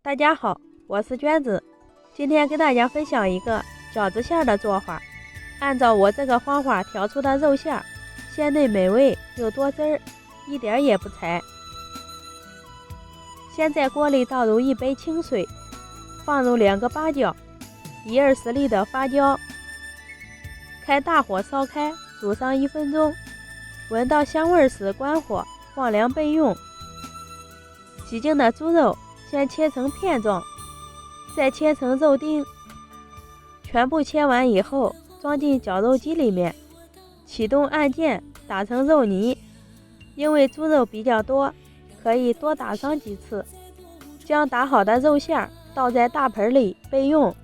大家好，我是娟子，今天给大家分享一个饺子馅的做法。按照我这个方法调出的肉馅，鲜嫩美味又多汁儿，一点也不柴。先在锅里倒入1杯清水，放入2个八角，1/20粒的花椒，开大火烧开，煮上1分钟，闻到香味时关火，放凉备用。洗净的猪肉先切成片状，再切成肉丁，全部切完以后装进绞肉机里面，启动按键打成肉泥。因为猪肉比较多，可以多打上几次。将打好的肉馅倒在大盆里备用。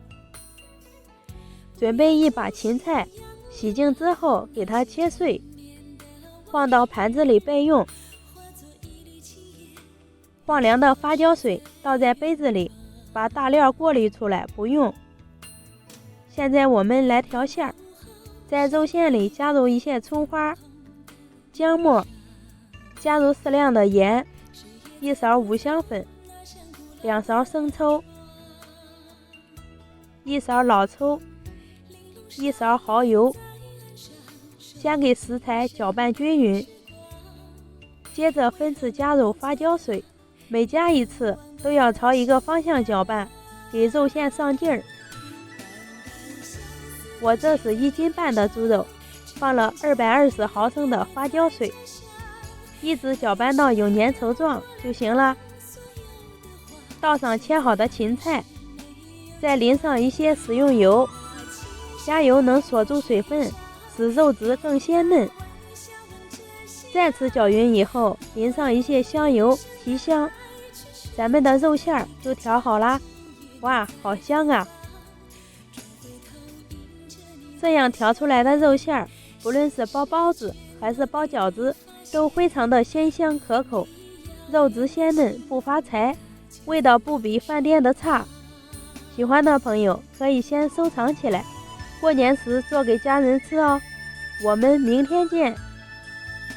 准备1把芹菜，洗净之后给它切碎，放到盘子里备用。放凉的发酵水倒在杯子里，把大料过滤出来不用。现在我们来调馅，在肉馅里加入一些葱花、姜末，加入适量的盐，1勺五香粉，2勺生抽，1勺老抽，1勺蚝油。先给食材搅拌均匀，接着分次加入发酵水，每加一次都要朝一个方向搅拌，给肉馅上劲儿。我这是1斤半的猪肉，放了220毫升的发酵水，一直搅拌到有粘稠状就行了。倒上切好的芹菜，再淋上一些食用油，加油能锁住水分，使肉质更鲜嫩。再次搅匀以后，淋上一些香油提香，咱们的肉馅就调好啦。哇，好香啊！这样调出来的肉馅，不论是包包子还是包饺子，都非常的鲜香可口，肉质鲜嫩不发柴，味道不比饭店的差。喜欢的朋友可以先收藏起来，过年时做给家人吃哦。我们明天见。